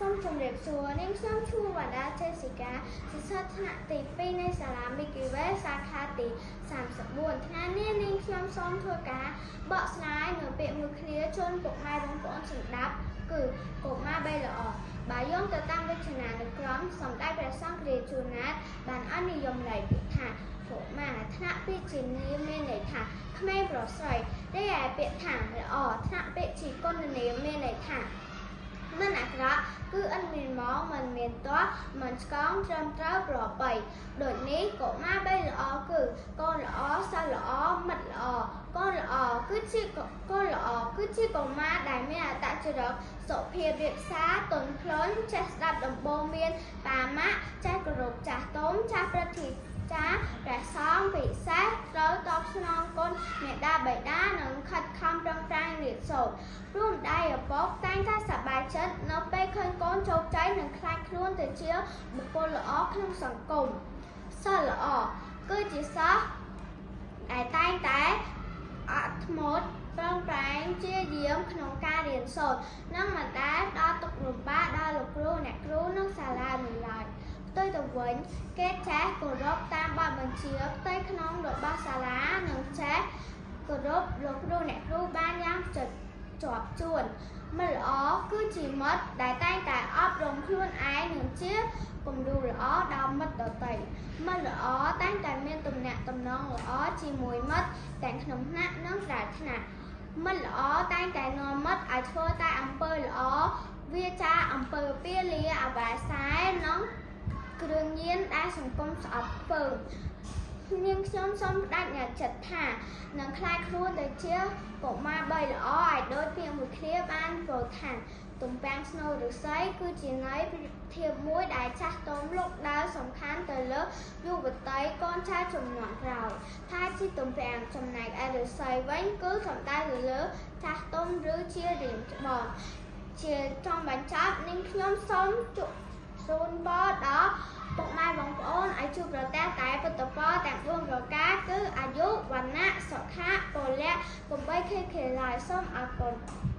សូមជម្រាបសួរនាងខ្ញុំឈ្មោះវណ្ណដាចេសិកាសិស្សថ្នាក់ទី2នៃសាលា Milky Way សាខាទី34ថ្ងៃនេះនាងខ្ញុំសូមធ្វើការបកស្រាយនៅពាក្យមួយឃ្លាជូនពុកម៉ែបងប្អូនសម្ដាប់គឺកុមារបីល្អបើយោងទៅតាមវចនានុក្រមសម្ដេចព្រះសង្ឃរាជជួនណាតបានអនុនិយមន័យពាក្យថាកុមារថ្នាក់ពាក្យជានាមមានន័យថាក្មេងប្រុសស្រីរីឯពាក្យថាល្អថ្នាក់ពាក្យជាគុណនាមមានន័យថាមិនអាក្រក់គឺឥតមានមកមិនមានទាស់មិនឆ្កងត្រឹមត្រូវប្របីដូចនេះកុមារបីល្អគឺកូនល្អសិស្សល្អមិត្តល្អកូនល្អគឺជាកុមារដែលមានអត្តចរិតសុភាពរាបសារទន់ភ្លន់ចេះស្ដាប់ដំបូន្មានបាម៉ាក់ចេះគោរពចាស់ទុំចាស់ព្រឹទ្ធាចារ្យព្រះសង្ឃពិសេសត្រូវតបស្នងគុណមេដាបិតានិងខិតខំប្រឹងប្រែងរៀនសូត្រព្រោះម្ដាយឪពុកតែងតែសប្បាយចិត្តនៅពេលឃើញកូនជោគជ័យនិងខ្លាចខ្លួនទៅជាបុគ្គលល្អក្នុងសង្គមសិស្សល្អគឺជាសិស្សដែលតែងតែអត់ធ្មត់ប្រឹងប្រែងជាយាមក្នុងការរៀនសូត្រនិងមិនដែលដល់ទុក្ខលំបាកដល់លោកគ្រូអ្នកគ្រូនិងសាលានោះឡើយផ្ទុយទៅវិញគេចេះគោរពតាមបទបញ្ជាផ្ទៃក្នុងរបស់សាលានិងចេះគោរពលោកគ្រូអ្នកគ្រូបានយ៉ាងជាប់ជួនមិត្តល្អគឺជាមិត្តដែលតែងតែអប់រំខ្លួនឯងនិងជាគំរូល្អដល់មិត្តដទៃមិត្តល្អតែងតែមានទំនាក់ទំនងល្អជាមួយមិត្តទាំងក្នុងថ្នាក់និងក្រៅថ្នាក់មិត្តល្អតែងតែនាំមិត្តឲ្យធ្វើតែអំពើល្អវាចាអំពើពាលាអបាយសែនិងគ្រឿងញៀនដែលសង្គមស្អប់ពើនាងខ្ញុំសូមបដិញ្ញាចិត្តថានឹងខ្លាចខ្លួនទៅជាកុមារបីល្អឲ្យដូចពាក្យមួយឃ្លាបានពោលថាទំពាំងស្នូលឫស្សីគឺជាន័យប្រៀបធៀបមួយដែលចាស់ទុំលោកដើរសំខាន់ទៅលើយុវតីកូនចៅជំនាន់ក្រោយថាជាទំពាំងចំណែកឯឫស្សីវិញគឺសំដៅទៅលើចាស់ទុំឬជារៀងច្បងជាចំបញ្ចប់នាងខ្ញុំសូមជូនពរដល់ពុកម៉ែបងប្អូនឲ្យជួបប្រទះតែពុទ្ធពរទាំង4ប្រការគឺអាយុវណ្ណៈសុខៈពលៈកុំបីខិតខិលឡើយសូមអរគុណ